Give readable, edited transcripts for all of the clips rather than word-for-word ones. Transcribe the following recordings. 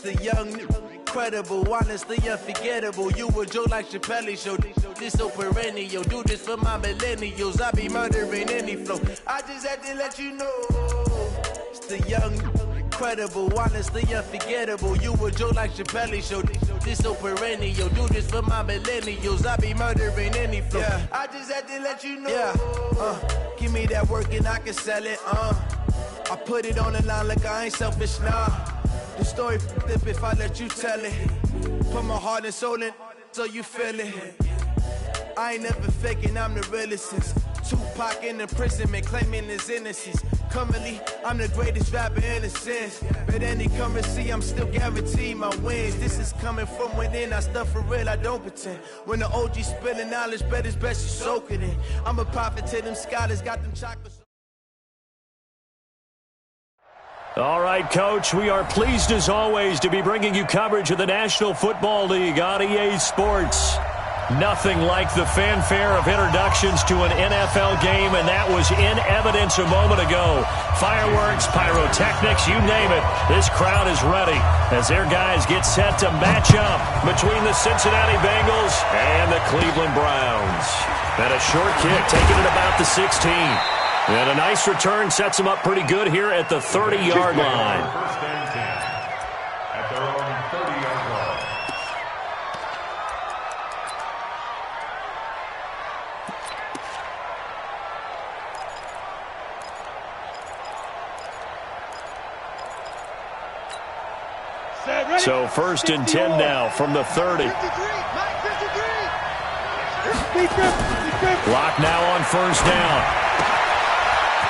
The young, incredible, honestly unforgettable. You a joke like Chappelle Show. This so perennial. Do this for my millennials. I be murdering any flow. I just had to let you know. It's the young, incredible, honestly unforgettable. You a joke like Chappelle Show. This so perennial. Do this for my millennials. I be murdering any flow. Yeah. I just had to let you know. Yeah. Give me that work and I can sell it. I put it on the line like I ain't selfish, nah. The story flip if I let you tell it. Put my heart and soul in so you feel it. I ain't never faking, I'm the realest since Tupac in imprisonment, claiming his innocence. Currently, I'm the greatest rapper in a sense. But any currency, I'm still guaranteed my wins. This is coming from within, I stuff for real, I don't pretend. When the OG spilling knowledge, bet it's best you soak it in. I'm a prophet to them scholars, got them chocolates. All right, Coach, we are pleased as always to be bringing you coverage of the National Football League on EA Sports. Nothing like the fanfare of introductions to an NFL game, and that was in evidence a moment ago. Fireworks, pyrotechnics, you name it. This crowd is ready as their guys get set to match up between the Cincinnati Bengals and the Cleveland Browns. And a short kick taken at about the 16. And a nice return sets them up pretty good here at the 30-yard line. First and 10 at their own 30-yard line. So first and 10 now from the 30. Lock now on first down.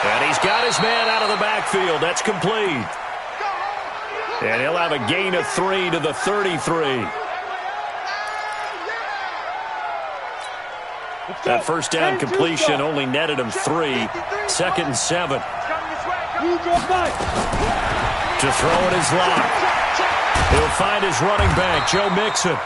And he's got his man out of the backfield. That's complete. And he'll have a gain of 3 to the 33. That first down completion only netted him 3. Second and 7. To throw it is Lock. He'll find his running back, Joe Mixon.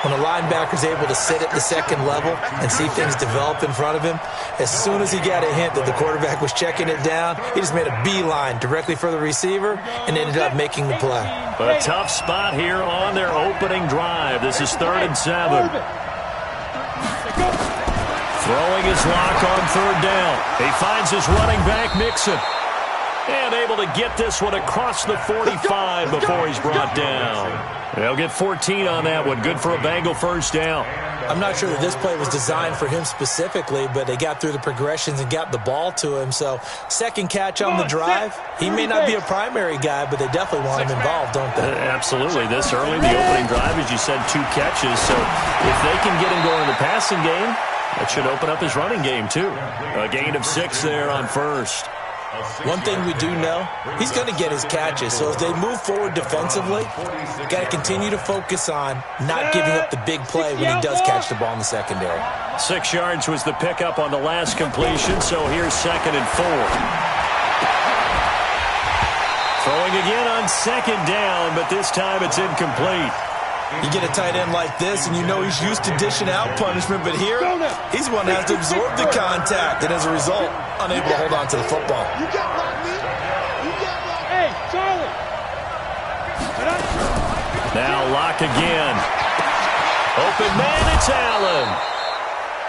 When a linebacker's able to sit at the second level and see things develop in front of him, as soon as he got a hint that the quarterback was checking it down, he just made a beeline directly for the receiver and ended up making the play. A tough spot here on their opening drive. This is 3rd and 7. Throwing his Lock on 3rd down. He finds his running back, Mixon. And able to get this one across the 45 before he's brought down. They'll get 14 on that one. Good for a Bengal first down. I'm not sure that this play was designed for him specifically, but they got through the progressions and got the ball to him. So second catch on the drive. He may not be a primary guy, but they definitely want him involved, don't they? Absolutely. This early in the opening drive, as you said, 2 catches. So if they can get him going in the passing game, that should open up his running game too. A gain of 6 there on first. One thing we do know, he's going to get his catches. So as they move forward defensively, got to continue to focus on not giving up the big play when he does catch the ball in the secondary. 6 yards was the pickup on the last completion, so here's 2nd and 4. Throwing again on 2nd down, but this time it's incomplete. You get a tight end like this, and you know he's used to dishing out punishment, but here, he's one that has to absorb the contact, and as a result, unable to hold on to the football. Hey, Charlie! Now Lock again. Open man, it's Allen.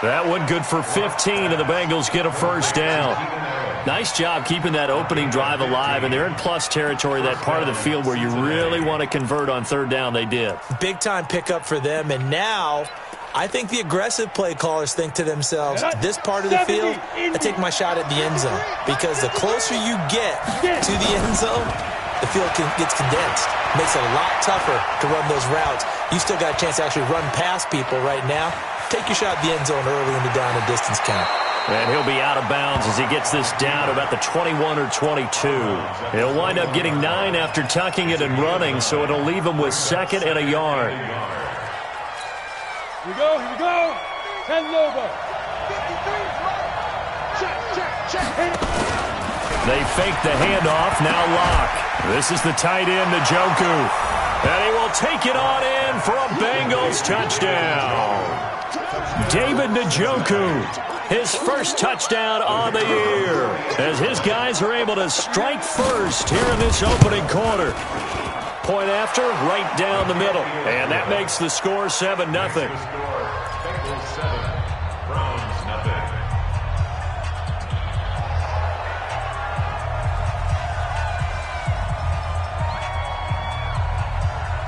That one good for 15, and the Bengals get a first down. Nice job keeping that opening drive alive, and they're in plus territory, that part of the field where you really want to convert on 3rd down. They did. Big-time pickup for them, and now I think the aggressive play callers think to themselves, this part of the field, I take my shot at the end zone, because the closer you get to the end zone, the field gets condensed. Makes it a lot tougher to run those routes. You still got a chance to actually run past people right now. Take your shot at the end zone early in the down and distance count. And he'll be out of bounds as he gets this down about the 21 or 22. He'll wind up getting 9 after tucking it and running, so it'll leave him with 2nd and a yard. Here we go. 10 over. Check. They fake the handoff, now lock. This is the tight end, Njoku. And he will take it on in for a Bengals touchdown. David Njoku, his first touchdown on the year, as his guys are able to strike first here in this opening quarter. Point after, right down the middle. And that makes the score 7-0. Bengals 7, Browns nothing.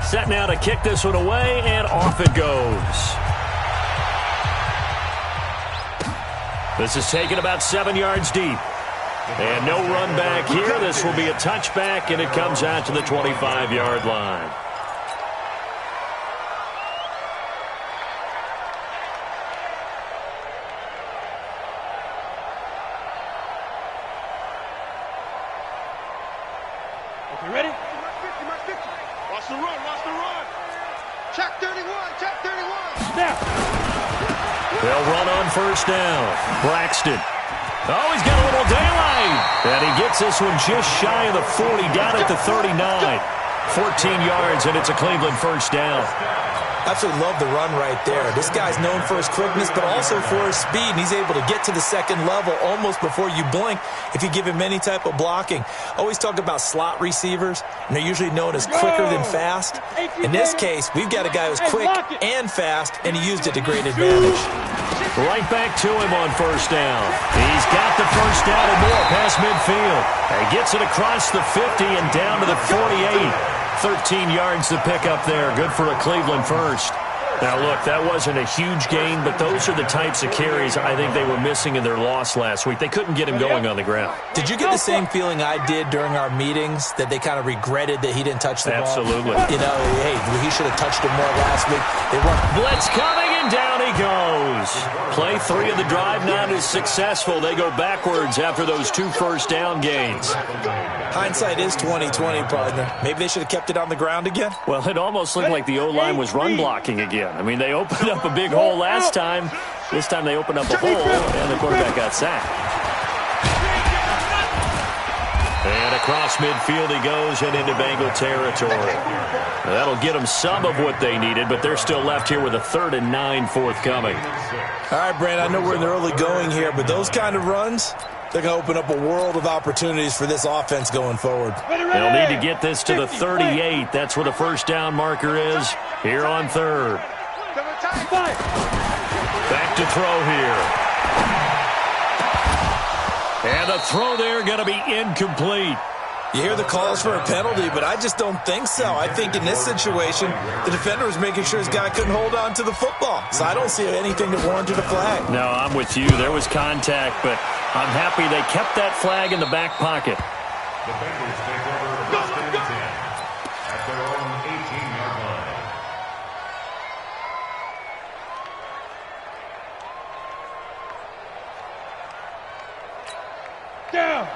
Set now to kick this one away, and off it goes. This is taken about 7 yards deep. And no run back here. This will be a touchback, and it comes out to the 25-yard line. Okay, ready? Watch the run. Check 31. Snap. They'll run on first down. Braxton. Oh, he's got a little daylight. And he gets this one just shy of the 40, down at the 39. 14 yards, and it's a Cleveland first down. Absolutely love the run right there. This guy's known for his quickness, but also for his speed. And he's able to get to the second level almost before you blink if you give him any type of blocking. Always talk about slot receivers, and they're usually known as quicker than fast. In this case, we've got a guy who's quick and fast, and he used it to great advantage. Right back to him on first down. He's got the first down and more past midfield. And gets it across the 50 and down to the 48. 13 yards to pick up there. Good for a Cleveland first. Now, look, that wasn't a huge gain, but those are the types of carries I think they were missing in their loss last week. They couldn't get him going on the ground. Did you get the same feeling I did during our meetings, that they kind of regretted that he didn't touch the ball? Absolutely. You know, hey, he should have touched it more last week. They weren't. Blitz coming, and down he goes. Play 3 of the drive not as successful. They go backwards after those 2 first down gains. Hindsight is 20/20, partner. Maybe they should have kept it on the ground again. Well, it almost looked like the O-line was run blocking again. I mean, they opened up a big hole last time. This time they opened up a hole, and the quarterback got sacked. And across midfield he goes and into Bengal territory. Now, that'll get them some of what they needed, but they're still left here with a 3rd and 9 forthcoming. All right, Brandon, I know we're in the early going here, but those kind of runs, they're going to open up a world of opportunities for this offense going forward. They'll need to get this to the 38. That's where the first down marker is here on 3rd. Back to throw here. And the throw there going to be incomplete. You hear the calls for a penalty, but I just don't think so. I think in this situation, the defender was making sure his guy couldn't hold on to the football. So I don't see anything that warranted a flag. No, I'm with you. There was contact, but I'm happy they kept that flag in the back pocket. The Bengals take over first and 10 at their own 18-yard line.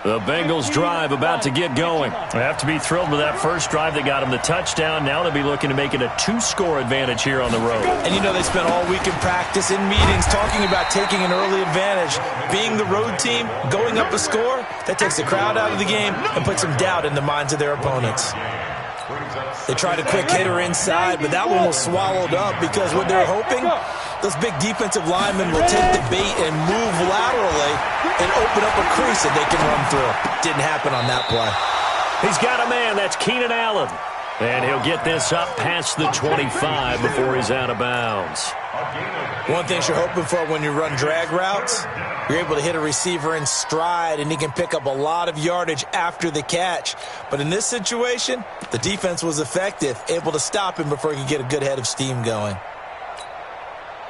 The Bengals drive about to get going. They have to be thrilled with that first drive that got them the touchdown. Now they'll be looking to make it a 2-score advantage here on the road. And you know they spent all week in practice, in meetings, talking about taking an early advantage. Being the road team, going up a score, that takes the crowd out of the game and puts some doubt in the minds of their opponents. They tried a quick hitter inside, but that one was swallowed up because what they're hoping, those big defensive linemen will take the bait and move laterally and open up a crease that they can run through. Didn't happen on that play. He's got a man. That's Keenan Allen. And he'll get this up past the 25 before he's out of bounds. One thing you're hoping for when you run drag routes, you're able to hit a receiver in stride, and he can pick up a lot of yardage after the catch. But in this situation, the defense was effective, able to stop him before he could get a good head of steam going.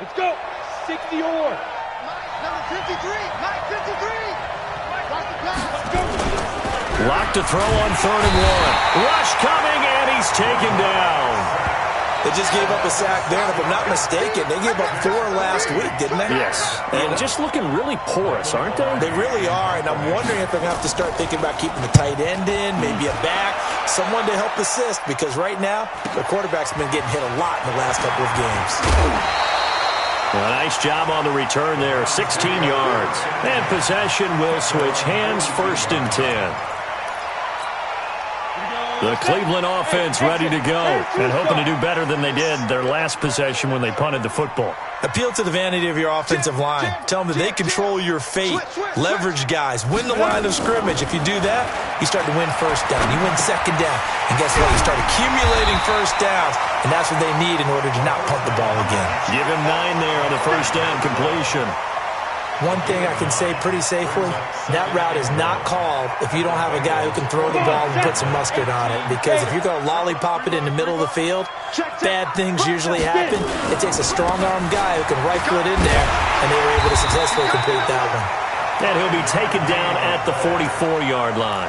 Let's go. 60 or. Number 53. Mike 53. Watch the pass. Let's go. Lock to throw on 3rd and 1. Rush coming, and he's taken down. They just gave up a sack there, and if I'm not mistaken, they gave up 4 last week, didn't they? Yes. And just looking really porous, aren't they? They really are, and I'm wondering if they're going to have to start thinking about keeping the tight end in, maybe a back, someone to help assist, because right now, their quarterback's been getting hit a lot in the last couple of games. A nice job on the return there, 16 yards. And possession will switch hands, 1st and 10. The Cleveland offense ready to go and hoping to do better than they did their last possession when they punted the football. Appeal to the vanity of your offensive line. Tell them that they control your fate. Leverage guys. Win the line of scrimmage. If you do that, you start to win 1st down. You win 2nd down. And guess what? You start accumulating 1st downs. And that's what they need in order to not punt the ball again. Give him 9 there on the 1st down completion. One thing I can say pretty safely, that route is not called if you don't have a guy who can throw the ball and put some mustard on it. Because if you're going to lollipop it in the middle of the field, bad things usually happen. It takes a strong-armed guy who can rifle it in there, and they were able to successfully complete that one. And he'll be taken down at the 44-yard line.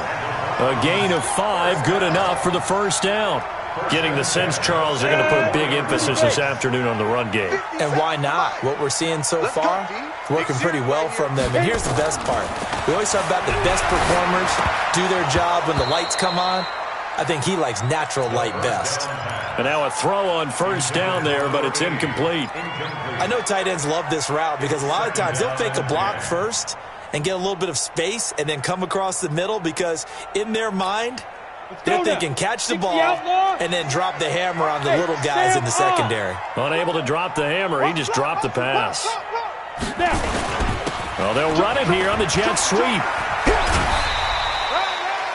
A gain of 5, good enough for the 1st down. Getting the sense, Charles, they're going to put a big emphasis this afternoon on the run game. And why not? What we're seeing so far, working pretty well from them. And here's the best part. We always talk about the best performers do their job when the lights come on. I think he likes natural light best. And now a throw on 1st down there, but it's incomplete. I know tight ends love this route because a lot of times they'll fake a block first and get a little bit of space and then come across the middle because in their mind, they're thinking catch the ball and then drop the hammer on the little guys in the secondary. Unable to drop the hammer, he just dropped the pass. Well, they'll run it here on the jet sweep.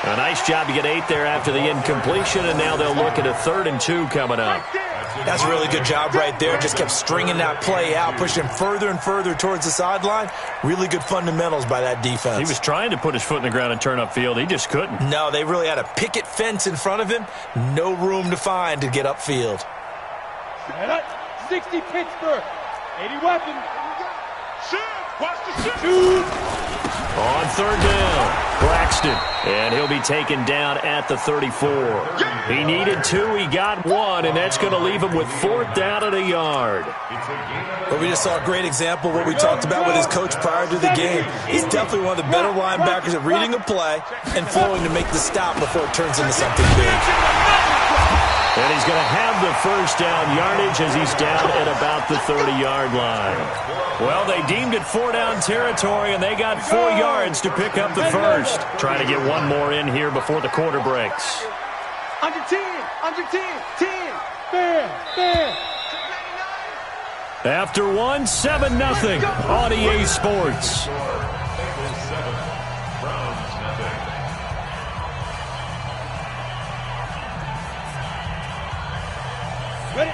A nice job to get 8 there after the incompletion, and now they'll look at a 3rd and 2 coming up. That's a really good job right there. Just kept stringing that play out, pushing him further and further towards the sideline. Really good fundamentals by that defense. He was trying to put his foot in the ground and turn upfield. He just couldn't. No, they really had a picket fence in front of him. No room to find to get upfield. 60 Pittsburgh. 80 weapons. Watch the shoot. On 3rd down, Braxton. And he'll be taken down at the 34. He needed 2, he got 1, and that's going to leave him with 4th down and a yard. But we just saw a great example of what we talked about with his coach prior to the game. He's definitely one of the better linebackers at reading a play and flowing to make the stop before it turns into something big. And he's going to have the 1st down yardage as he's down at about the 30-yard line. Well, they deemed it 4-down territory, and they got 4 yards to pick up the 1st. Trying to get one more in here before the quarter breaks. Under 10, 10. Bam. After 1, 7-0 on EA Sports.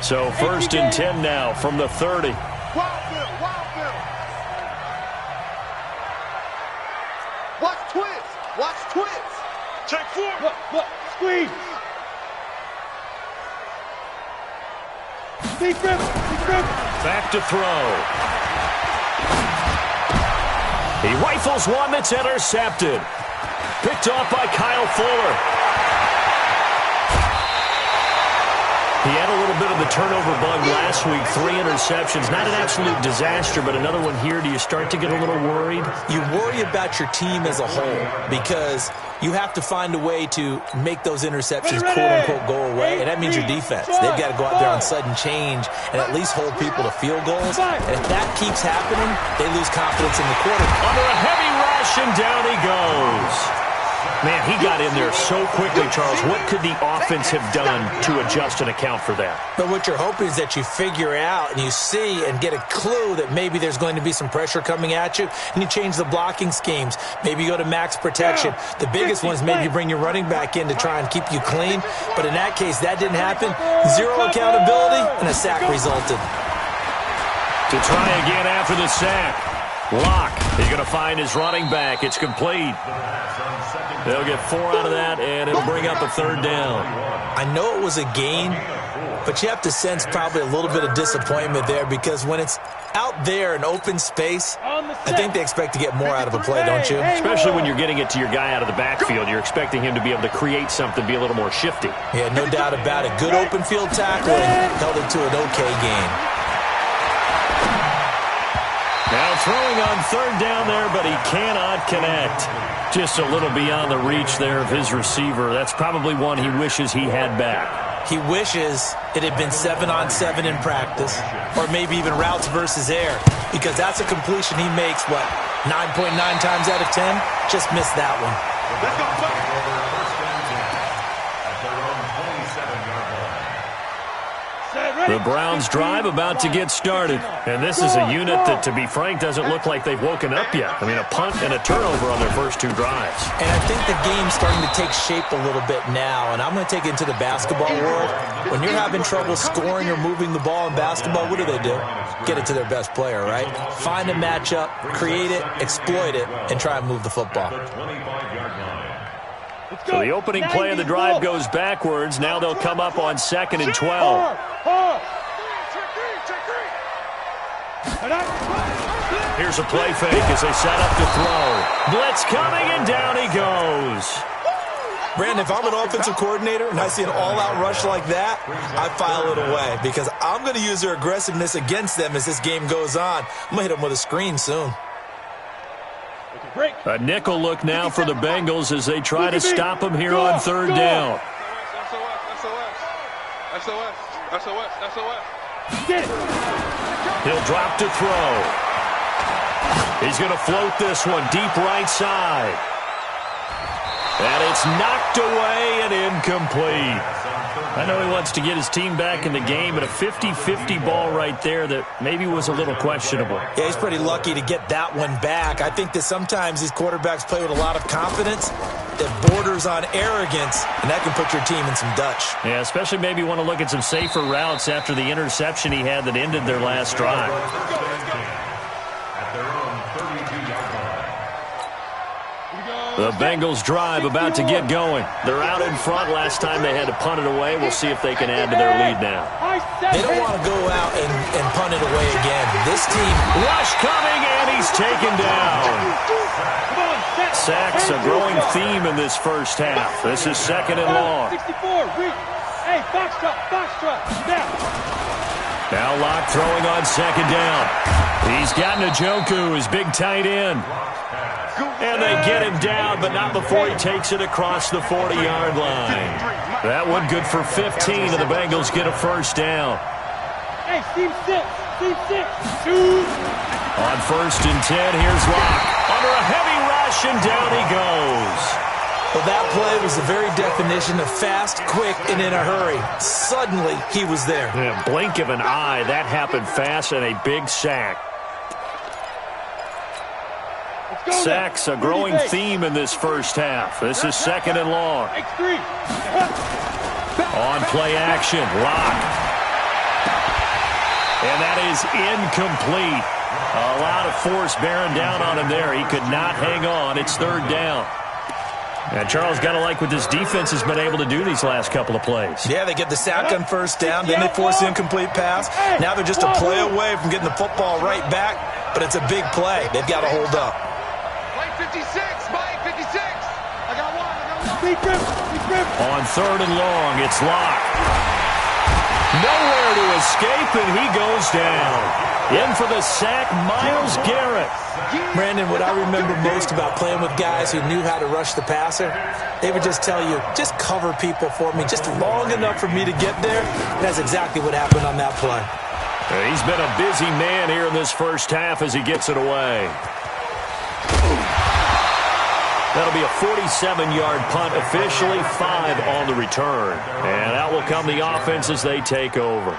So 1st and 10 now from the 30. Wild Bill. Watch twist. Check 4. Look. Squeeze. Deep grip. Back to throw. He rifles one that's intercepted. Picked off by Kyle Fuller. He had a little bit of the turnover bug last week. 3 interceptions. Not an absolute disaster, but another one here. Do you start to get a little worried? You worry about your team as a whole because you have to find a way to make those interceptions, quote-unquote, go away, and that means your defense. They've got to go out there on sudden change and at least hold people to field goals. And if that keeps happening, they lose confidence in the quarterback. Under a heavy rush, and down he goes. Man, he got in there so quickly, Charles. What could the offense have done to adjust and account for that? But what you're hoping is that you figure out and you see and get a clue that maybe there's going to be some pressure coming at you, and you change the blocking schemes. Maybe you go to max protection. The biggest one is maybe you bring your running back in to try and keep you clean. But in that case, that didn't happen. 0 accountability, and a sack resulted. To try again after the sack. Locke, he's going to find his running back. It's complete. They'll get 4 out of that, and it'll bring up a 3rd down. I know it was a gain, but you have to sense probably a little bit of disappointment there because when it's out there in open space, I think they expect to get more out of a play, don't you? Especially when you're getting it to your guy out of the backfield. You're expecting him to be able to create something, be a little more shifty. Yeah, no doubt about it. Good open field tackling held it to an okay gain. Now throwing on 3rd down there, but he cannot connect. Just a little beyond the reach there of his receiver. That's probably one he wishes he had back. He wishes it had been 7-on-7 in practice, or maybe even routes versus air, because that's a completion he makes, 9.9 times out of 10? Just missed that one. Let's go, The Browns drive about to get started. And this is a unit that, to be frank, doesn't look like they've woken up yet. I mean, a punt and a turnover on their first 2 drives. And I think the game's starting to take shape a little bit now. And I'm going to take it into the basketball world. When you're having trouble scoring or moving the ball in basketball, what do? Get it to their best player, right? Find a matchup, create it, exploit it, and try and move the football. So the opening play of the drive goes backwards. Now they'll come up on 2nd and 12. Here's a play fake as they set up to throw. Blitz coming, and down he goes. Brandon, if I'm an offensive coordinator and I see an all-out rush like that, I file it away because I'm going to use their aggressiveness against them as this game goes on. I'm going to hit them with a screen soon. A nickel look now for the Bengals as they try to stop him here on 3rd down. He'll drop to throw. He's going to float this one deep right side. And it's knocked away and incomplete. I know he wants to get his team back in the game, but a 50-50 ball right there that maybe was a little questionable. Yeah, he's pretty lucky to get that one back. I think that sometimes these quarterbacks play with a lot of confidence that borders on arrogance, and that can put your team in some Dutch. Yeah, especially maybe want to look at some safer routes after the interception he had that ended their last drive. The Bengals drive about to get going. They're out in front. Last time they had to punt it away. We'll see if they can add to their lead now. They don't want to go out and punt it away again. This team... Rush coming, and he's taken down. Sacks a growing theme in this first half. This is 2nd and long. 64, hey, box truck, Now Locke throwing on 2nd down. He's got Njoku, his big tight end. And they get him down, but not before he takes it across the 40-yard line. That one good for 15, and the Bengals get a first down. Hey, team 6, 2. On 1st and 10, here's Locke. Under a heavy rush, and down he goes. Well, that play was the very definition of fast, quick, and in a hurry. Suddenly, he was there. In a blink of an eye, that happened fast, and a big sack. Sacks a growing theme in this first half. This is 2nd and long. On play action, Locke. And that is incomplete. A lot of force bearing down on him there. He could not hang on. It's 3rd down. And Charles, got to like what this defense has been able to do these last couple of plays. Yeah, they get the sack on 1st down, then they force the incomplete pass. Now they're just a play away from getting the football right back, but it's a big play. They've got to hold up. 56, Mike, 56. I got one. On 3rd and long, it's Locke. Nowhere to escape, and he goes down. In for the sack, Myles Garrett. Brandon, what I remember most about playing with guys who knew how to rush the passer, they would just tell you, just cover people for me, just long enough for me to get there. That's exactly what happened on that play. He's been a busy man here in this first half as he gets it away. That'll be a 47-yard punt, officially 5 on the return. And out will come the offense as they take over.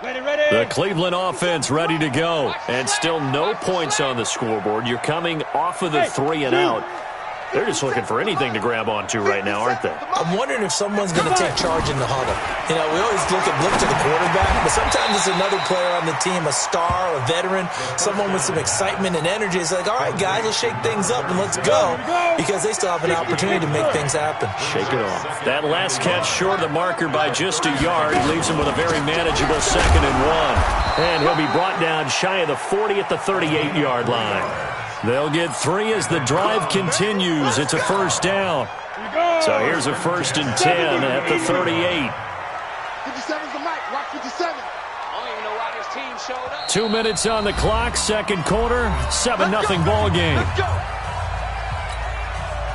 The Cleveland offense ready to go. And still no points on the scoreboard. You're coming off of the 3 and out. They're just looking for anything to grab onto right now, aren't they? I'm wondering if someone's going to take charge in the huddle. You know, we always look to the quarterback, but sometimes it's another player on the team, a star, a veteran, someone with some excitement and energy. It's like, all right, guys, let's shake things up and let's go, because they still have an opportunity to make things happen. Shake it off. That last catch short of the marker by just a yard leaves him with a very manageable 2nd and 1. And he'll be brought down shy of the 40 at the 38-yard line. They'll get 3 as the drive continues. It's a first down. So here's a 1st and 10 at the 38. 57's the mic. Watch 57. I don't even know why this team showed up. 2 minutes on the clock, 2nd quarter, 7-0 ball game. Let's go.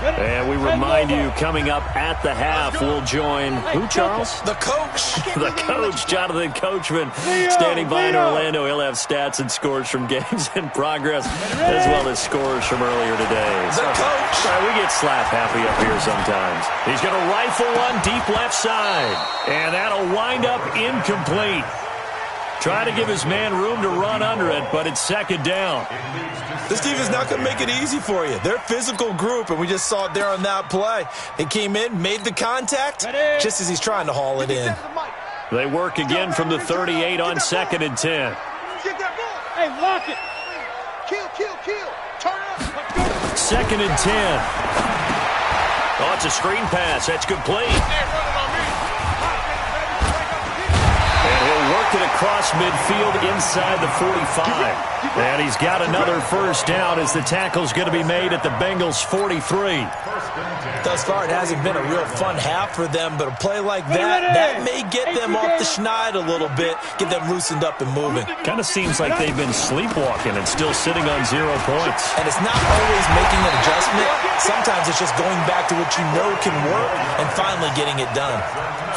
And we remind you, coming up at the half, we'll join, who, Charles? The coach. The coach, Jonathan Coachman, standing by in Orlando. He'll have stats and scores from games in progress, as well as scores from earlier today. The coach. We get slap happy up here sometimes. He's going to rifle one deep left side, and that'll wind up incomplete. Try to give his man room to run under it, but it's second down. This team is not going to make it easy for you. They're a physical group, and we just saw it there on that play. He came in, made the contact, just as he's trying to haul it in. They work again from the 38 on 2nd and 10. Hey, lock it. Kill. Turn up. 2nd and 10. Oh, it's a screen pass. That's complete. And he'll work it across midfield inside the 45. And he's got another first down as the tackle's going to be made at the Bengals' 43. Thus far, it hasn't been a real fun half for them, but a play like that may get them off the schneid a little bit, get them loosened up and moving. Kind of seems like they've been sleepwalking and still sitting on 0 points. And it's not always making an adjustment. Sometimes it's just going back to what you know can work and finally getting it done.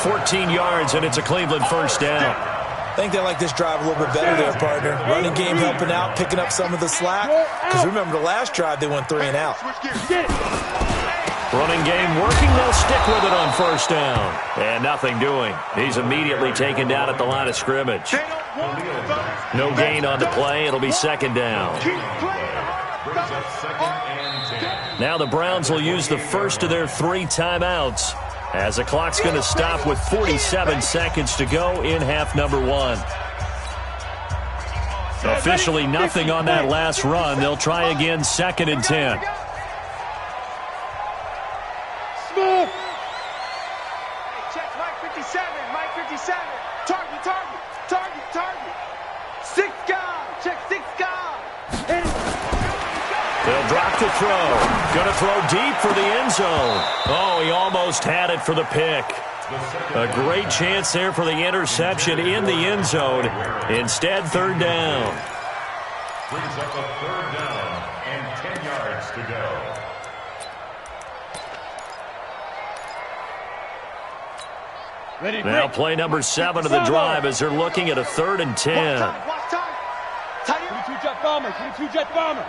14 yards, and it's a Cleveland first down. I think they like this drive a little bit better there, partner. Running game helping out, picking up some of the slack. Because remember, the last drive, they went 3 and out. Running game working. They'll stick with it on first down. And nothing doing. He's immediately taken down at the line of scrimmage. No gain on the play. It'll be second down. Now the Browns will use the first of their 3 timeouts, as the clock's going to stop with 47 seconds to go in half number 1. Officially nothing on that last run. They'll try again 2nd and 10. Smooth. Check Mike 57. Target. 6 guys. Check 6 guys. They'll drop to throw. Going to throw deep for the end zone. Oh, he almost had it for the pick. A great chance there for the interception in the end zone. Instead, third down. Brings up a 3rd down and 10 yards to go. Now play number 7 of the drive as they're looking at a 3rd and 10. Watch time. 22 jet bomber.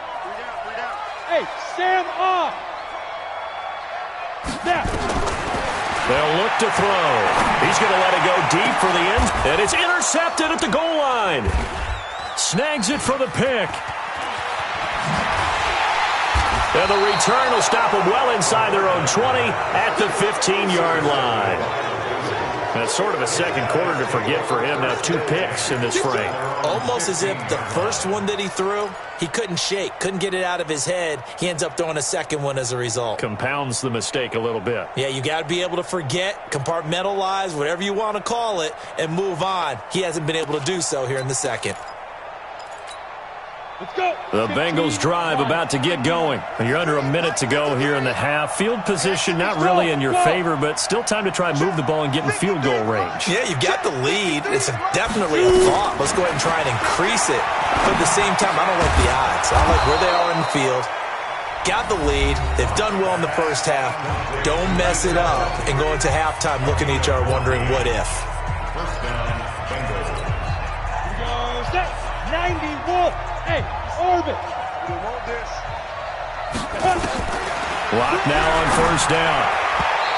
Hey, Sam off. Snap. They'll look to throw. He's going to let it go deep for the end. And it's intercepted at the goal line. Snags it for the pick. And the return will stop them well inside their own 20 at the 15-yard line. That's sort of a second quarter to forget for him. Now 2 picks in this frame. Almost as if the first one that he threw, he couldn't shake, couldn't get it out of his head. He ends up throwing a second one as a result. Compounds the mistake a little bit. Yeah, you got to be able to forget, compartmentalize, whatever you want to call it, and move on. He hasn't been able to do so here in the second. Let's go. The Bengals drive about to get going. You're under a minute to go here in the half. Field position not really in your favor, but still time to try and move the ball and get in field goal range. Yeah, you've got the lead. It's definitely a thought. Let's go ahead and try and increase it. But at the same time, I don't like the odds. I like where they are in the field. Got the lead. They've done well in the first half. Don't mess it up and go into halftime looking at each other wondering what if. First down, Bengals. Step 91. Hey, orbit. You want this? Lock now on first down.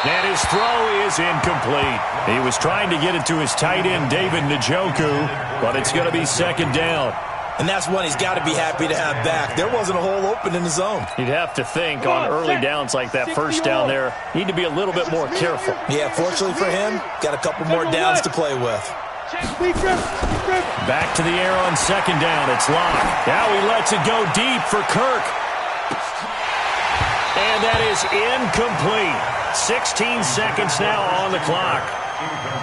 And his throw is incomplete. He was trying to get it to his tight end, David Njoku, but it's going to be second down. And that's one he's got to be happy to have back. There wasn't a hole open in the zone. You'd have to think on early downs like that first down there, need to be a little bit more careful. Yeah, fortunately for him, got a couple more downs to play with. Back to the air on second down. It's locked. Now he lets it go deep for Kirk. And that is incomplete. 16 seconds now on the clock.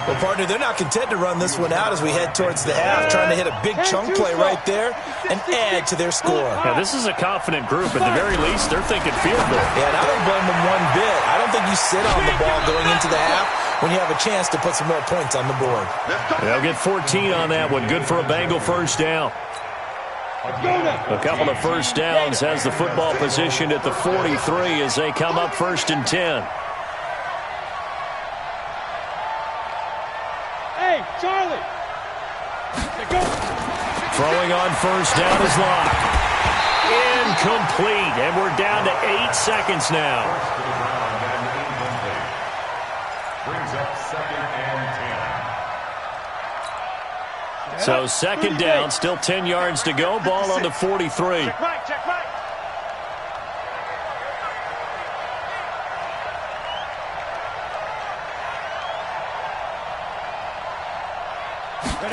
Well, partner, they're not content to run this one out as we head towards the half, trying to hit a big chunk play right there and add to their score. Yeah, this is a confident group. At the very least, they're thinking field goal. Yeah, and I don't blame them one bit. I don't think you sit on the ball going into the half when you have a chance to put some more points on the board. They'll get 14 on that one. Good for a Bengal first down. A couple of first downs has the football positioned at the 43 as they come up 1st and 10. Hey, Charlie. Throwing on 1st down is Locke. Incomplete, and we're down to 8 seconds now. Brings up 2nd and 10. So 2nd down, still 10 yards to go. Ball on the 43. Check right, check right.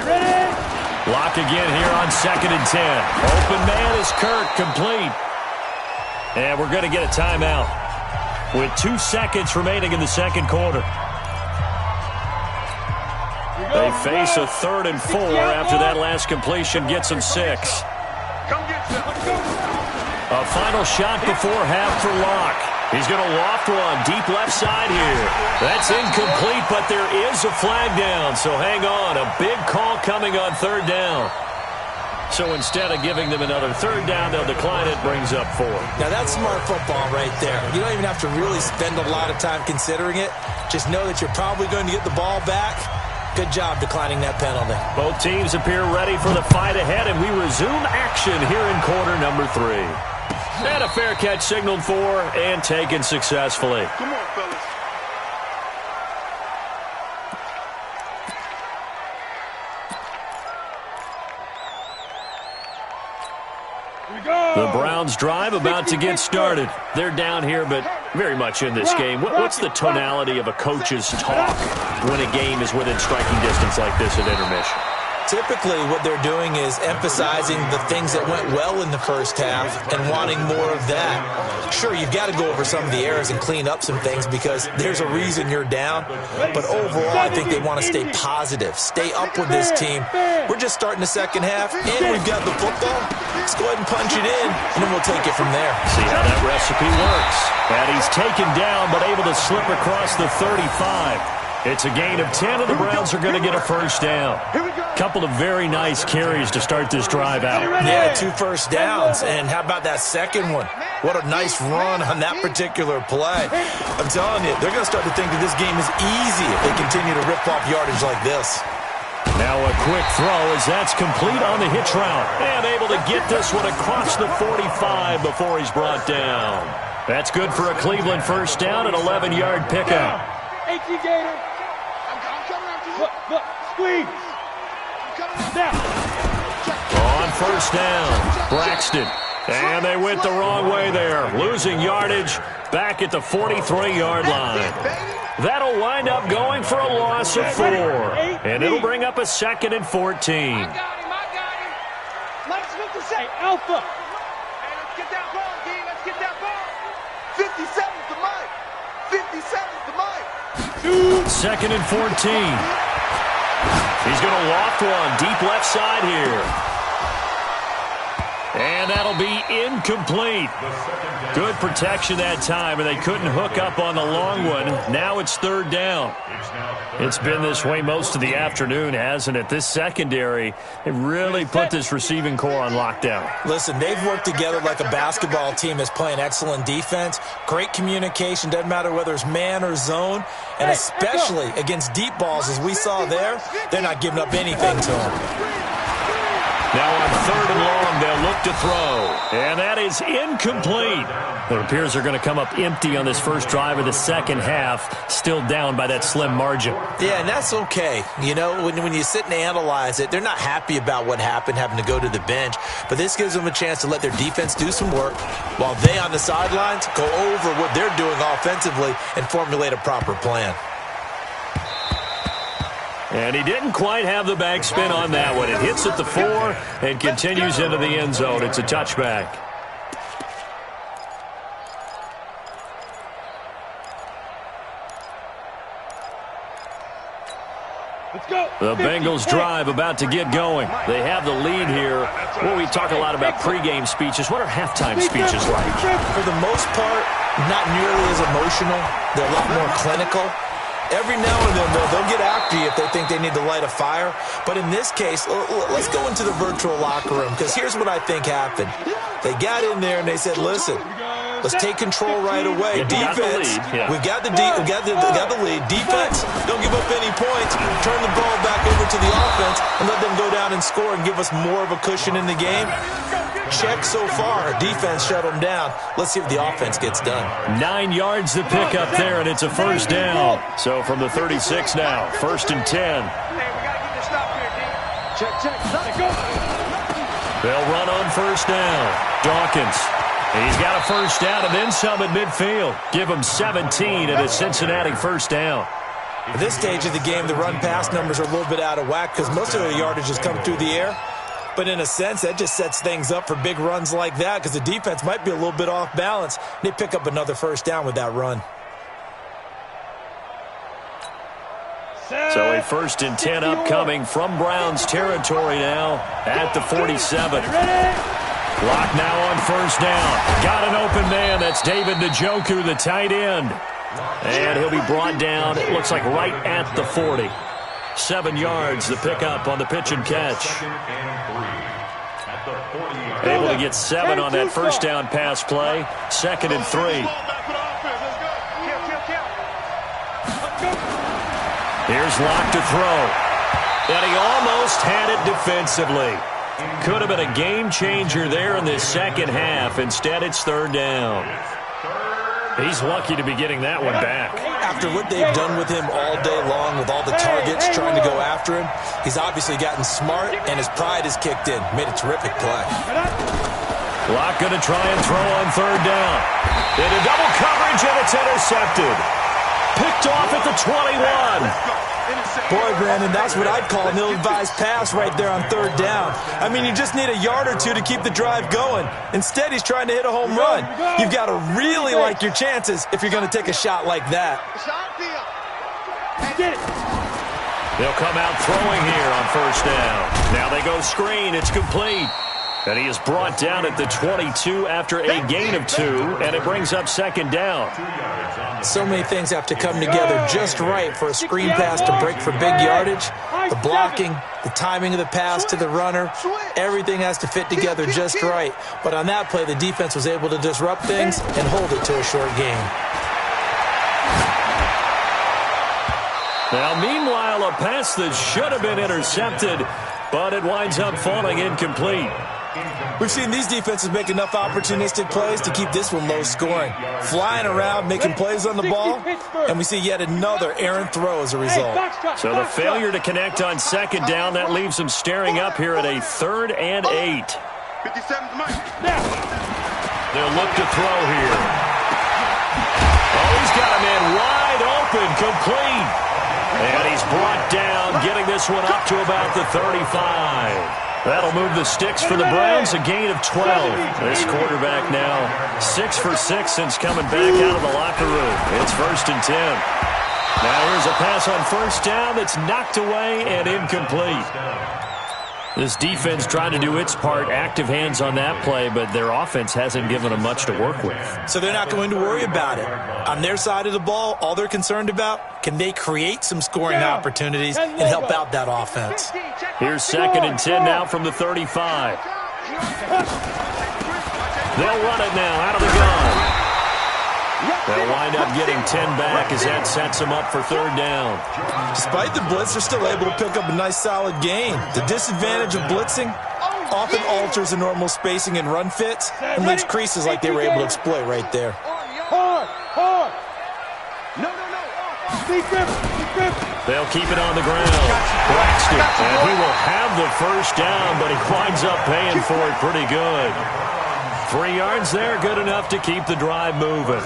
Ready. Lock again here on 2nd and 10. Open man is Kirk, complete. And we're going to get a timeout with 2 seconds remaining in the 2nd quarter. They face a 3rd and 4 after that last completion gets them 6. Come get some. Let's go. A final shot before half for Locke. He's going to loft one deep left side here. That's incomplete, but there is a flag down. So hang on. A big call coming on 3rd down. So instead of giving them another 3rd down, they'll decline it. Brings up 4. Now, that's smart football right there. You don't even have to really spend a lot of time considering it. Just know that you're probably going to get the ball back. Good job declining that penalty. Both teams appear ready for the fight ahead, and we resume action here in quarter number 3. And a fair catch signaled for and taken successfully. Come on, fellas. The Browns drive about to get started. They're down here, but very much in this game. What's the tonality of a coach's talk when a game is within striking distance like this at intermission? Typically, what they're doing is emphasizing the things that went well in the first half and wanting more of that. Sure, you've got to go over some of the errors and clean up some things because there's a reason you're down. But overall, I think they want to stay positive, stay up with this team. We're just starting the second half, and we've got the football. Let's go ahead and punch it in, and then we'll take it from there. See how that recipe works. And he's taken down, but able to slip across the 35. It's a gain of 10, and the Browns are going to get a 1st down. Couple of very nice carries to start this drive out. Yeah, 2 first downs. And how about that second one? What a nice run on that particular play. I'm telling you, they're going to start to think that this game is easy if they continue to rip off yardage like this. Now a quick throw as that's complete on the hitch route. And able to get this one across the 45 before he's brought down. That's good for a Cleveland 1st down, an 11-yard pickup. 18 Gator. Look, squeeze. Now. On 1st down, Braxton. And they went the wrong way there. Losing yardage back at the 43-yard line. That'll wind up going for a loss of 4. And it'll bring up a 2nd and 14. I got him. Let's look to say Alpha. Hey, let's get that ball, D. Let's get that ball. 57's the mic. 57's the mic. 2nd and 14. He's going to loft one deep left side here. And that'll be incomplete. Good protection that time, and they couldn't hook up on the long one. Now it's 3rd down. It's been this way most of the afternoon, hasn't it? This secondary, they really put this receiving core on lockdown. Listen, they've worked together like a basketball team that's playing excellent defense. Great communication, doesn't matter whether it's man or zone. And especially against deep balls, as we saw there, they're not giving up anything to them. Now on 3rd and long, they'll look to throw. And that is incomplete. It appears they're going to come up empty on this first drive of the second half, still down by that slim margin. Yeah, and that's okay. You know, when you sit and analyze it, they're not happy about what happened, having to go to the bench. But this gives them a chance to let their defense do some work while they on the sidelines go over what they're doing offensively and formulate a proper plan. And he didn't quite have the back spin on that one. It hits at the 4 and continues into the end zone. It's a touchback. The Bengals drive about to get going. They have the lead here. Well, we talk a lot about pregame speeches. What are halftime speeches like? For the most part, not nearly as emotional. They're a lot more clinical. Every now and then, though, they'll get after safety if they think they need to light a fire. But in this case, let's go into the virtual locker room, because here's what I think happened. They got in there and they said, listen, let's take control right away. Defense, we got the lead. Defense, don't give up any points. Turn the ball back over to the offense and let them go down and score and give us more of a cushion in the game. Check so far. Defense shut them down. Let's see if the offense gets done. 9 yards to pick up there, and it's a first down. So from the 36 now, 1st and 10. Hey, we got to get this stop here, D. Check. Let it go. They'll run on first down. Dawkins. He's got a first down and then some at midfield. Give him 17 at a Cincinnati first down. At this stage of the game, the run-pass numbers are a little bit out of whack because most of the yardage has come through the air. But in a sense, that just sets things up for big runs like that because the defense might be a little bit off balance. They pick up another first down with that run. So a 1st and 10 upcoming from Browns territory now at the 47. Clock now on first down. Got an open man. That's David Njoku, the tight end. And he'll be brought down, it looks like, right at the 40. 7 yards, the pickup on the pitch and catch. Able to get 7 on that first down pass play. 2nd and 3. Here's Locke to throw. And he almost had it defensively. Could have been a game changer there in this second half. Instead, it's 3rd down. He's lucky to be getting that one back. After what they've done with him all day long, with all the targets trying to go after him, he's obviously gotten smart, and his pride has kicked in. Made a terrific play. Locke going to try and throw on 3rd down. Into double coverage, and it's intercepted. Picked off at the 21. Boy, Brandon, that's what I'd call an ill-advised pass right there on 3rd down. I mean, you just need a yard or two to keep the drive going. Instead, he's trying to hit a home run. You've got to really like your chances if you're going to take a shot like that. They'll come out throwing here on first down. Now they go screen. It's complete. And he is brought down at the 22 after a gain of 2, and it brings up 2nd down. So many things have to come together just right for a screen pass to break for big yardage. The blocking, the timing of the pass to the runner, everything has to fit together just right. But on that play, the defense was able to disrupt things and hold it to a short gain. Now, meanwhile, a pass that should have been intercepted, but it winds up falling incomplete. We've seen these defenses make enough opportunistic plays to keep this one low scoring. Flying around, making plays on the ball, and we see yet another errant throw as a result. So the failure to connect on 2nd down, that leaves them staring up here at a 3rd and 8. They'll look to throw here. Oh, he's got a man wide open, complete. And he's brought down, getting this one up to about the 35. That'll move the sticks for the Browns, a gain of 12. This quarterback now 6 for 6 since coming back out of the locker room. It's 1st and 10. Now here's a pass on first down that's knocked away and incomplete. This defense trying to do its part, active hands on that play, but their offense hasn't given them much to work with. So they're not going to worry about it. On their side of the ball, all they're concerned about, can they create some scoring opportunities and help out that offense? Here's 2nd and 10 now from the 35. They'll run it now out of the gun. They'll wind up getting 10 back as that sets them up for 3rd down. Despite the blitz, they're still able to pick up a nice solid gain. The disadvantage of blitzing often alters the normal spacing and run fits and leaves creases like they were able to exploit right there. Hard. No. They'll keep it on the ground. Braxton, and he will have the first down, but he winds up paying for it pretty good. 3 yards there, good enough to keep the drive moving.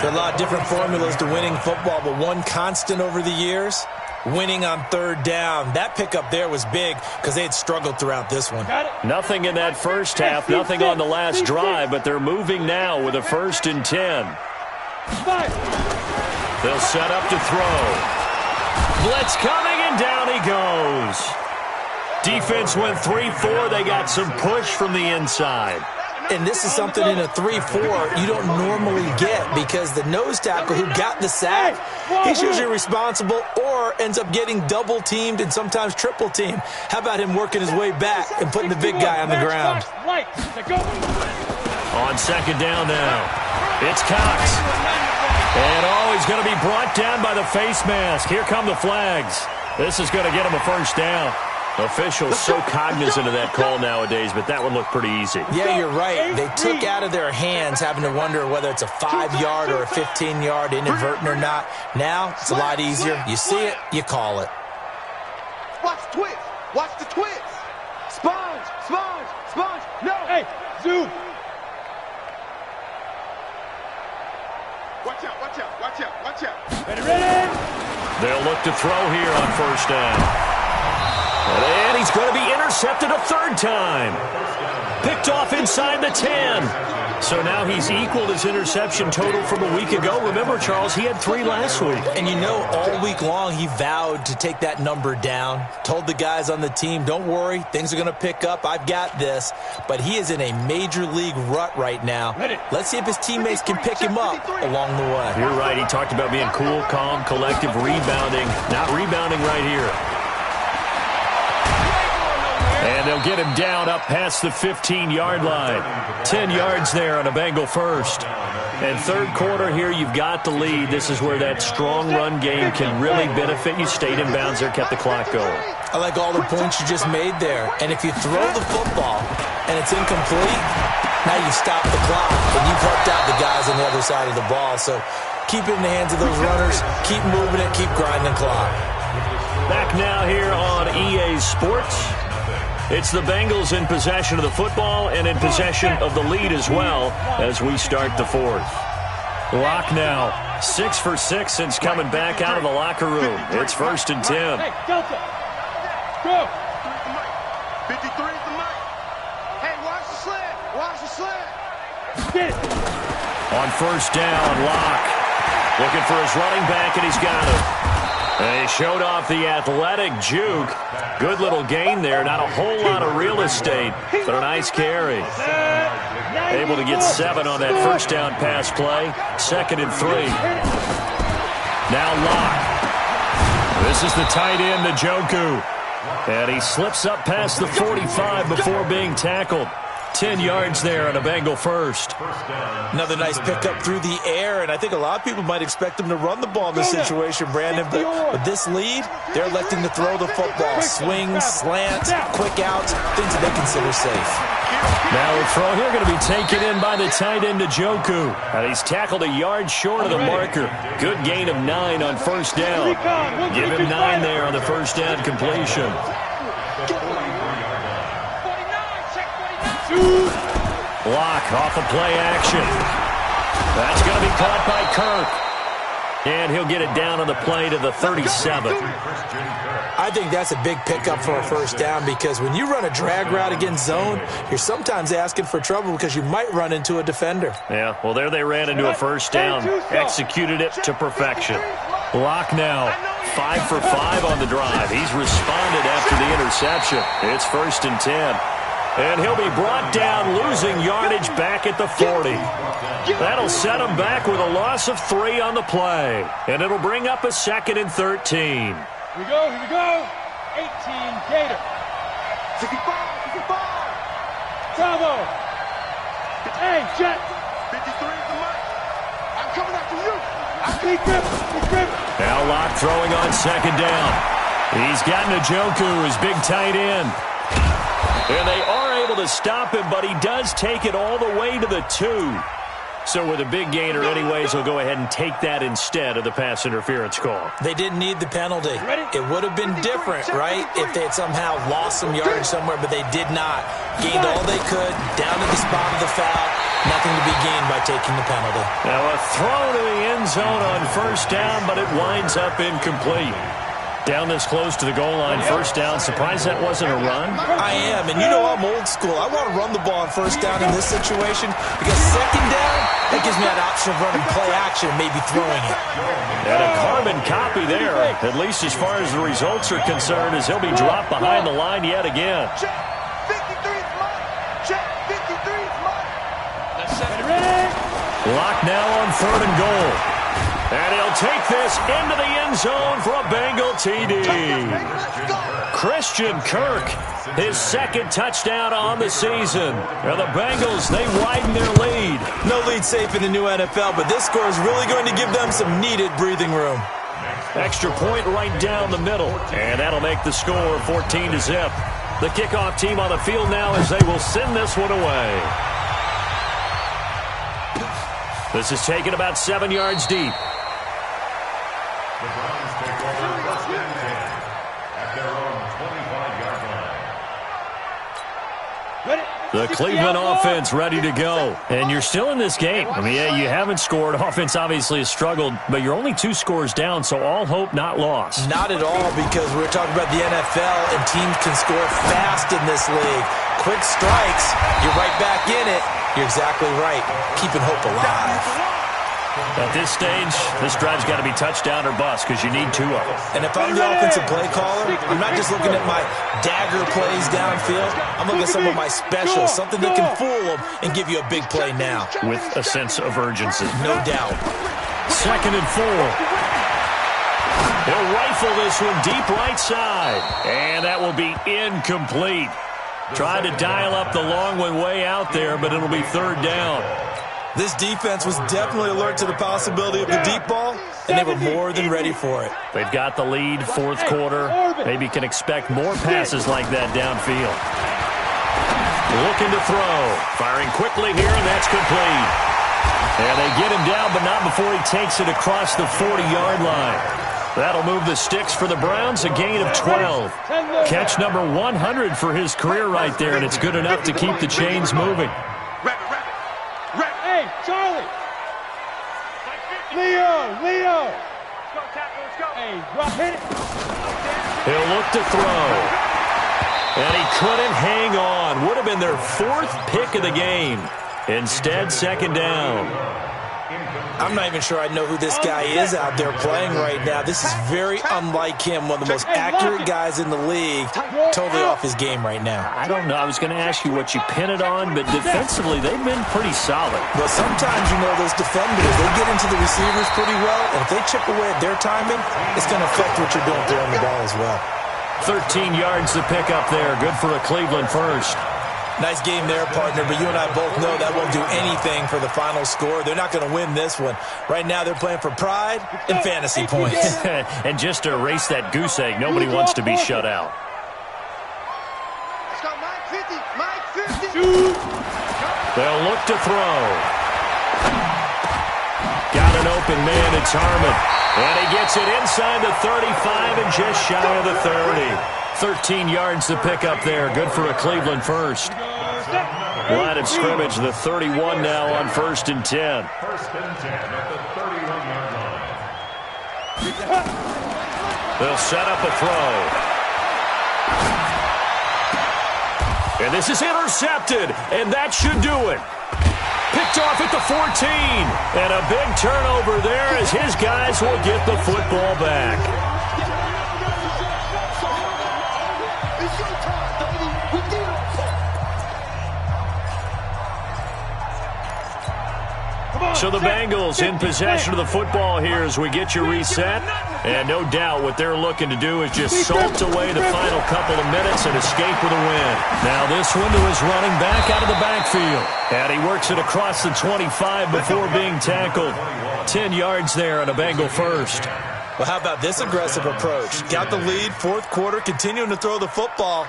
There are a lot of different formulas to winning football, but one constant over the years, winning on 3rd down. That pickup there was big because they had struggled throughout this one. Nothing in that first half, nothing on the last drive, but they're moving now with a 1st and 10. They'll set up to throw. Blitz coming, and down he goes. Defense went 3-4. They got some push from the inside. And this is something in a 3-4 you don't normally get because the nose tackle who got the sack, he's usually responsible or ends up getting double teamed and sometimes triple teamed. How about him working his way back and putting the big guy on the ground? On second down now, it's Cox. And he's going to be brought down by the face mask. Here come the flags. This is going to get him a first down. Officials so cognizant of that call nowadays, but that one looked pretty easy. Yeah, you're right. They took out of their hands having to wonder whether it's a 5-yard or a 15-yard, inadvertent or not. Now, it's a lot easier. You see it, you call it. Watch the twist. Watch the twist. Sponge, sponge, sponge. No. Hey, zoom. Watch out, watch out, watch out, watch out. Ready, ready. They'll look to throw here on first down. And he's going to be intercepted a third time. Picked off inside the 10. So now he's equaled his interception total from a week ago. Remember, Charles, he had 3 last week. And you know, all week long he vowed to take that number down. Told the guys on the team, don't worry, things are going to pick up. I've got this. But he is in a major league rut right now. Let's see if his teammates can pick him up along the way. You're right. He talked about being cool, calm, collective, rebounding. Not rebounding right here. And they'll get him down up past the 15-yard line. 10 yards there on a Bengal first. And third quarter here, you've got the lead. This is where that strong run game can really benefit you. Stayed in bounds there, kept the clock going. I like all the points you just made there. And if you throw the football and it's incomplete, now you stop the clock. And you've helped out the guys on the other side of the ball. So keep it in the hands of those runners. Keep moving it. Keep grinding the clock. Back now here on EA Sports. It's the Bengals in possession of the football and in possession of the lead as well as we start the fourth. Locke now 6 for 6 since coming back out of the locker room. It's 1st and 10. Hey, Delta. Go. 53 is the mic. Hey, watch the slant. Watch the slant. Get it. On first down, Locke looking for his running back, and he's got it. And he showed off the athletic juke. Good little gain there. Not a whole lot of real estate, but a nice carry. Able to get 7 on that first down pass play. 2nd and 3. Now Locke. This is the tight end, Njoku. And he slips up past the 45 before being tackled. 10 yards there on a Bengal first. Another nice pickup through the air, and I think a lot of people might expect him to run the ball in this situation, Brandon, but with this lead, they're electing to throw the football. Swings, slants, quick outs, things that they consider safe. Now a throw here going to be taken in by the tight end, Njoku. And he's tackled a yard short of the marker. Good gain of 9 on first down. Give him 9 there on the first down completion. Locke off of play action. That's going to be caught by Kirk. And he'll get it down on the play to the 37. I think that's a big pickup for a first down because when you run a drag route against zone, you're sometimes asking for trouble because you might run into a defender. Yeah, well, there they ran into a first down. Executed it to perfection. Locke now 5 for 5 on the drive. He's responded after the interception. It's 1st and 10. And he'll be brought down, losing yardage back at the 40. That'll set him back with a loss of 3 on the play. And it'll bring up a 2nd and 13. Here we go, here we go. 18, Gator. 55, 55. Bravo. Hey, Jet. 53 is the mic. I'm coming after you. Big grip, big grip. Now Locke throwing on 2nd down. He's got Njoku, his big tight end. And they are able to stop him, but he does take it all the way to the 2. So with a big gainer anyways, he'll go ahead and take that instead of the pass interference call. They didn't need the penalty. It would have been different, right, if they had somehow lost some yardage somewhere, but they did not. Gained all they could, down to the spot of the foul. Nothing to be gained by taking the penalty. Now a throw to the end zone on first down, but it winds up incomplete. Down this close to the goal line, first down. Surprised that wasn't a run? I am, and you know I'm old school. I want to run the ball on first down in this situation because 2nd down, that gives me that option of running play action and maybe throwing it. And a carbon copy there, at least as far as the results are concerned, as he'll be dropped behind the line yet again. Check. 53 is mine. Check. 53 is mine. Locked now on 3rd and goal. And he'll take this into the end zone for a Bengal TD. Christian Kirk, his 2nd touchdown on the season. Now the Bengals, they widen their lead. No lead safe in the new NFL, but this score is really going to give them some needed breathing room. Extra point right down the middle. And that'll make the score 14-0. The kickoff team on the field now as they will send this one away. This is taken about 7 yards deep. The Browns take over 1st and 10 at their own 25-yard line. The Cleveland offense ready to go. And you're still in this game. I mean, yeah, you haven't scored. Offense obviously has struggled, but you're only 2 scores down, so all hope not lost. Not at all, because we're talking about the NFL, and teams can score fast in this league. Quick strikes, you're right back in it. You're exactly right. Keeping hope alive. At this stage, this drive's got to be touchdown or bust because you need 2 of them. And if I'm the offensive play caller, I'm not just looking at my dagger plays downfield. I'm looking at some of my specials, something that can fool them and give you a big play now. With a sense of urgency. No doubt. 2nd and 4. He'll rifle this one deep right side. And that will be incomplete. Tried to dial up the long one way out there, but it'll be 3rd down. This defense was definitely alert to the possibility of the deep ball, and they were more than ready for it. They've got the lead, 4th quarter. Maybe can expect more passes like that downfield. Looking to throw. Firing quickly here, and that's complete. And they get him down, but not before he takes it across the 40-yard line. That'll move the sticks for the Browns, a gain of 12. Catch number 100 for his career right there, and it's good enough to keep the chains moving. Hey, Charlie! Leo! Let's go, tackle, let's go. Hey, drop, hit it. He'll look to throw. And he couldn't hang on. Would have been their 4th pick of the game. Instead, 2nd down. I'm not even sure I know who this guy is out there playing right now. This is very unlike him, one of the most accurate guys in the league. Totally off his game right now. I don't know. I was going to ask you what you pin it on, but defensively, they've been pretty solid. Well, sometimes, those defenders, they get into the receivers pretty well, and if they chip away at their timing, it's going to affect what you're doing throwing the ball as well. 13 yards to pick up there. Good for a Cleveland first. Nice game there, partner, but you and I both know that won't do anything for the final score. They're not going to win this one. Right now, they're playing for pride and fantasy points. And just to erase that goose egg, nobody wants to be shut out. Let's go, Mike 50. They'll look to throw. Got an open man, it's Harmon. And he gets it inside the 35 and just shy of the 30. 13 yards to pick up there. Good for a Cleveland first. Line of scrimmage, the 31 now on 1st and 10. 1st and 10 at the 31-yard line. They'll set up a throw. And this is intercepted, and that should do it. Picked off at the 14. And a big turnover there as his guys will get the football back. So the Bengals in possession of the football here as we get you reset. And no doubt what they're looking to do is just salt away the final couple of minutes and escape with a win. Now this one to his running back out of the backfield. And he works it across the 25 before being tackled. 10 yards there on a Bengal first. Well, how about this aggressive approach? Got the lead, 4th quarter, continuing to throw the football.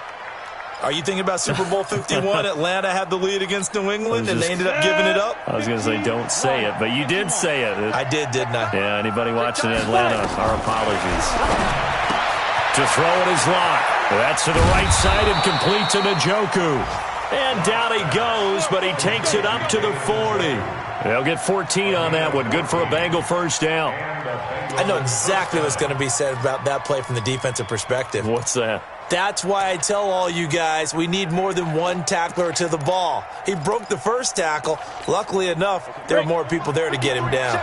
Are you thinking about Super Bowl 51? Atlanta had the lead against New England, and they ended up giving it up? I was going to say, don't say it, but you did say it. I did, didn't I? Yeah, anybody watching Atlanta, our apologies. To throw it is locked. That's to the right side and complete to Njoku. And down he goes, but he takes it up to the 40. They'll get 14 on that one. Good for a Bengal first down. I know exactly what's going to be said about that play from the defensive perspective. What's that? That's why I tell all you guys we need more than one tackler to the ball. He broke the first tackle. Luckily enough, there are more people there to get him down.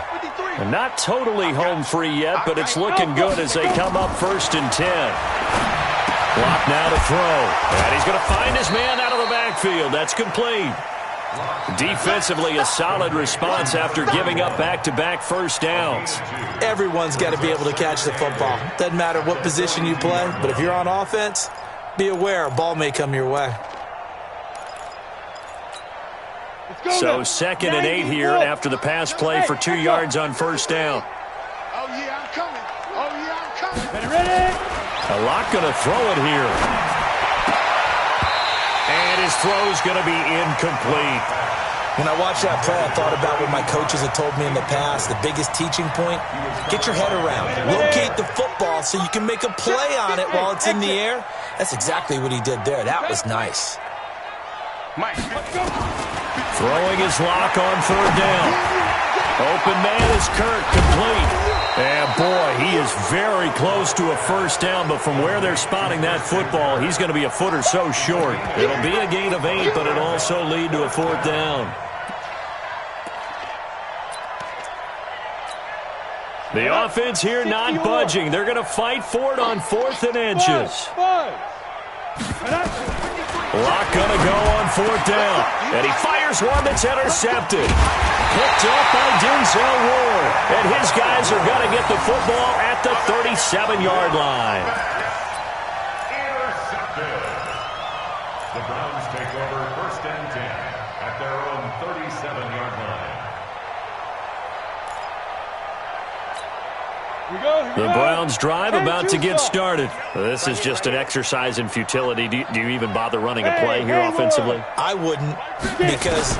And not totally home free yet, but it's looking good as they come up 1st and 10. Clock now to throw. And he's going to find his man out of the backfield. That's complete. Defensively, a solid response after giving up back-to-back first downs. Everyone's got to be able to catch the football. Doesn't matter what position you play, but if you're on offense, be aware a ball may come your way. So 2nd and 8 here after the pass play for 2 yards on first down. Oh, yeah, I'm coming. Oh, yeah, I'm coming. Ready? A lot going to throw it here. And his throw's going to be incomplete. When I watched that play, I thought about what my coaches had told me in the past. The biggest teaching point, get your head around. Locate the football so you can make a play on it while it's in the air. That's exactly what he did there. That was nice. Throwing his lock on 3rd down. Open man is Kirk, complete. And boy, he is very close to a first down, but from where they're spotting that football, he's going to be a foot or so short. It'll be a gain of 8, but it'll also lead to a 4th down. The offense here not budging. They're going to fight for it on 4th and inches. Lock going to go on 4th down. And he fires one that's intercepted. Picked up by Denzel Ward. And his guys are going to get the football at the 37-yard line. Intercepted. The Browns take over 1st and 10 at their own 37-yard line. The Browns drive about to get started. This is just an exercise in futility. Do you even bother running a play here offensively? I wouldn't, because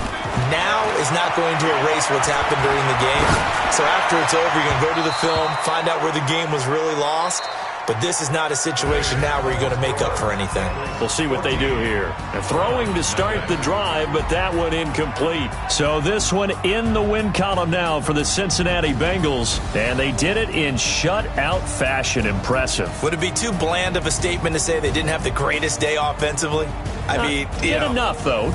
now is not going to erase what's happened during the game. So after it's over, you're going to go to the film, find out where the game was really lost. But this is not a situation now where you're going to make up for anything. We'll see what they do here. They're throwing to start the drive, but that one incomplete. So this one in the win column now for the Cincinnati Bengals. And they did it in shutout fashion. Impressive. Would it be too bland of a statement to say they didn't have the greatest day offensively? I mean, did enough, though.